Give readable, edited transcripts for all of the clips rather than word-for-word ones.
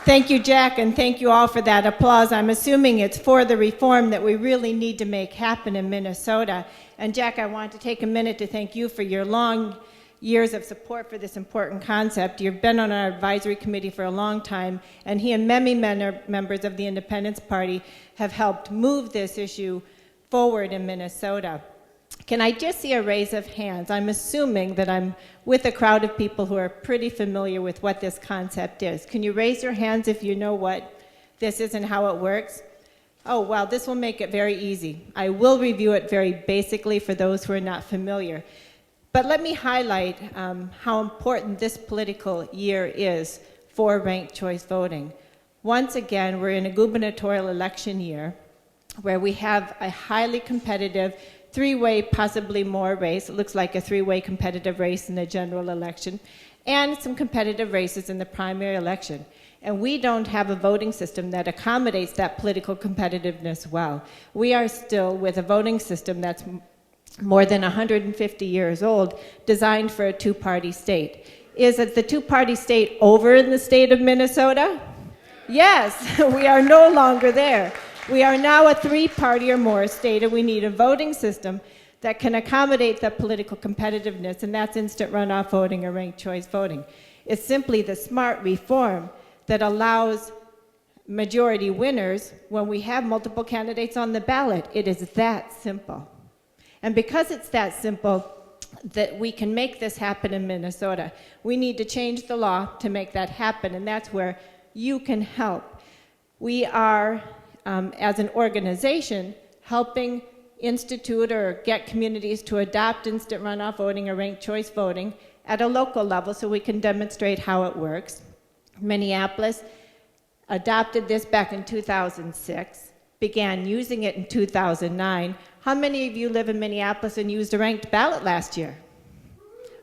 Thank you, Jack, and thank you all for that applause. I'm assuming it's for the reform that we really need to make happen in Minnesota. And Jack, I want to take a minute to thank you for your long years of support for this important concept. You've been on our advisory committee for a long time, and he and many members of the Independence Party have helped move this issue forward in Minnesota. Can I just see a raise of hands? I'm assuming that I'm with a crowd of people who are pretty familiar with what this concept is. Can you raise your hands if you know what this is and how it works? Oh, well, this will make it very easy. I will review it very basically for those who are not familiar. But let me highlight how important this political year is for ranked choice voting. Once again, we're in a gubernatorial election year where we have a highly competitive three-way, possibly more race. It looks like a three-way competitive race in the general election, and some competitive races in the primary election. And we don't have a voting system that accommodates that political competitiveness well. We are still with a voting system that's more than 150 years old, designed for a two-party state. Is it the two-party state over in the state of Minnesota? Yes, we are no longer there. We are now a three-party or more state, and we need a voting system that can accommodate that political competitiveness, and that's instant runoff voting or ranked choice voting. It's simply the smart reform that allows majority winners when we have multiple candidates on the ballot. It is that simple. And because it's that simple, that we can make this happen in Minnesota, we need to change the law to make that happen, and that's where you can help. We are, as an organization, helping institute or get communities to adopt instant runoff voting or ranked choice voting at a local level so we can demonstrate how it works. Minneapolis adopted this back in 2006, began using it in 2009. How many of you live in Minneapolis and used a ranked ballot last year?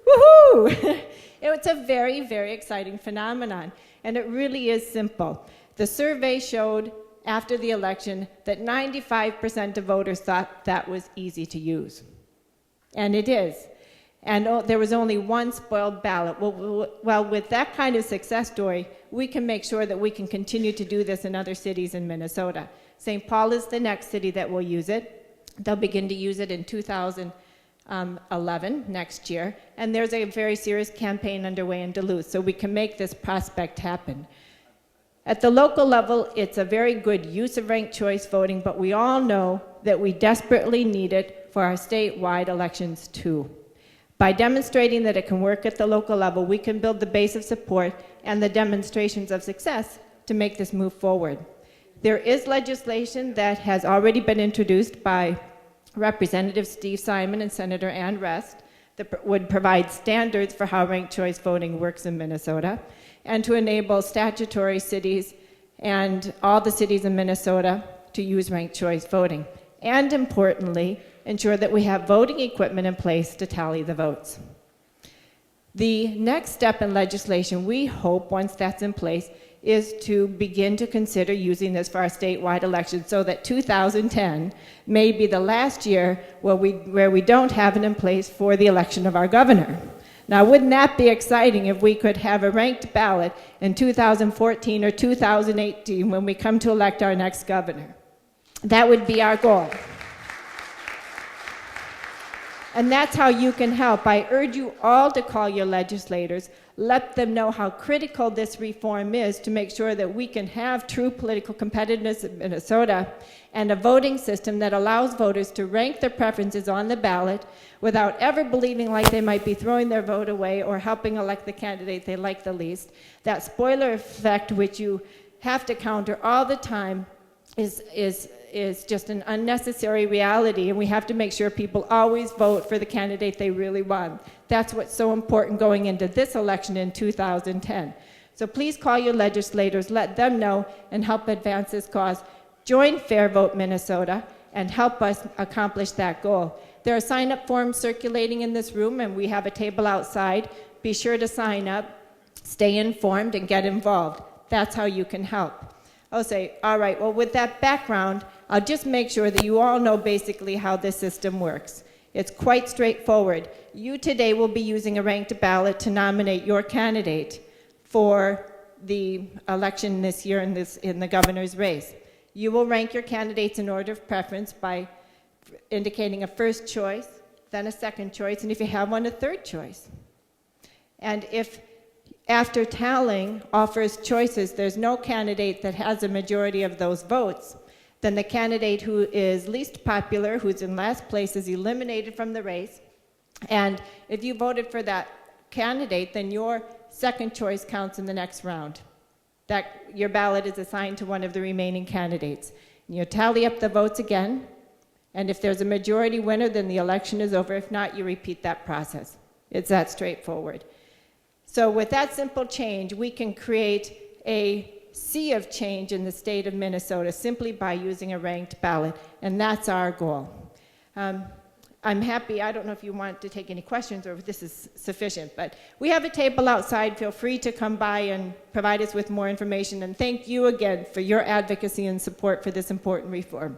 Woohoo! It's a very, very exciting phenomenon, and it really is simple. The survey showed after the election that 95% of voters thought that was easy to use. And it is. And there was only one spoiled ballot. Well, with that kind of success story, we can make sure that we can continue to do this in other cities in Minnesota. St. Paul is the next city that will use it. They'll begin to use it in 2011, next year. And there's a very serious campaign underway in Duluth, so we can make this prospect happen. At the local level, it's a very good use of ranked choice voting, but we all know that we desperately need it for our statewide elections too. By demonstrating that it can work at the local level, we can build the base of support and the demonstrations of success to make this move forward. There is legislation that has already been introduced by Representative Steve Simon and Senator Ann Rest that would provide standards for how ranked choice voting works in Minnesota, and to enable statutory cities and all the cities in Minnesota to use ranked choice voting. And importantly, ensure that we have voting equipment in place to tally the votes. The next step in legislation, we hope, once that's in place, is to begin to consider using this for our statewide elections so that 2010 may be the last year where we don't have it in place for the election of our governor. Now, wouldn't that be exciting if we could have a ranked ballot in 2014 or 2018 when we come to elect our next governor? That would be our goal. And that's how you can help. I urge you all to call your legislators, let them know how critical this reform is to make sure that we can have true political competitiveness in Minnesota and a voting system that allows voters to rank their preferences on the ballot without ever believing like they might be throwing their vote away or helping elect the candidate they like the least. That spoiler effect, which you have to counter all the time, is just an unnecessary reality, and we have to make sure people always vote for the candidate they really want. That's what's so important going into this election in 2010. So please call your legislators, let them know, and help advance this cause. Join Fair Vote Minnesota and help us accomplish that goal. There are sign-up forms circulating in this room, and we have a table outside. Be sure to sign up, stay informed, and get involved. That's how you can help. I'll say, all right, well, with that background, I'll just make sure that you all know basically how this system works. It's quite straightforward. You today will be using a ranked ballot to nominate your candidate for the election this year in the governor's race. You will rank your candidates in order of preference by indicating a first choice, then a second choice, and if you have one, a third choice. And if after tallying all first choices, there's no candidate that has a majority of those votes, then the candidate who is least popular, who's in last place, is eliminated from the race. And if you voted for that candidate, then your second choice counts in the next round. Your ballot is assigned to one of the remaining candidates. And you tally up the votes again, and if there's a majority winner, then the election is over. If not, you repeat that process. It's that straightforward. So with that simple change, we can create a sea of change in the state of Minnesota simply by using a ranked ballot, and that's our goal. I'm happy, I don't know if you want to take any questions or if this is sufficient, but we have a table outside. Feel free to come by and provide us with more information, and thank you again for your advocacy and support for this important reform.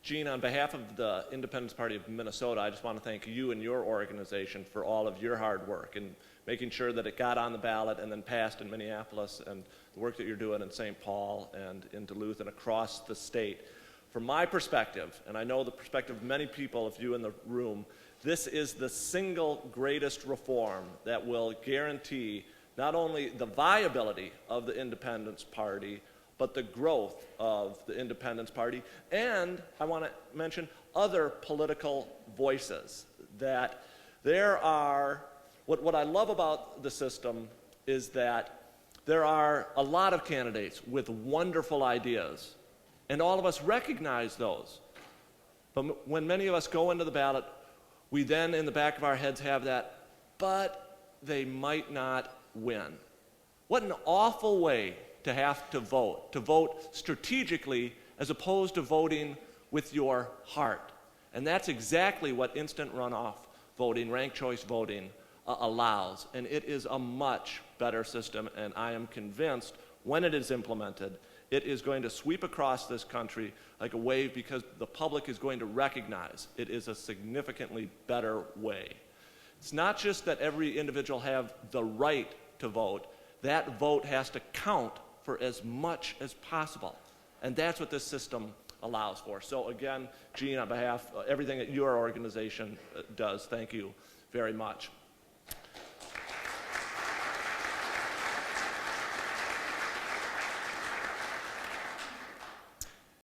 Jeanne, on behalf of the Independence Party of Minnesota, I just want to thank you and your organization for all of your hard work and making sure that it got on the ballot and then passed in Minneapolis, and the work that you're doing in St. Paul and in Duluth and across the state. From my perspective, and I know the perspective of many people of you in the room, this is the single greatest reform that will guarantee not only the viability of the Independence Party, but the growth of the Independence Party, and I want to mention other political voices. That there are, what I love about the system is that there are a lot of candidates with wonderful ideas, and all of us recognize those. But when many of us go into the ballot, we then in the back of our heads have that, but they might not win. What an awful way to have to vote strategically as opposed to voting with your heart. And that's exactly what instant runoff voting, ranked choice voting allows. And it is a much better system, and I am convinced when it is implemented, it is going to sweep across this country like a wave because the public is going to recognize it is a significantly better way. It's not just that every individual have the right to vote, that vote has to count for as much as possible. And that's what this system allows for. So again, Jeanne, on behalf of everything that your organization does, thank you very much.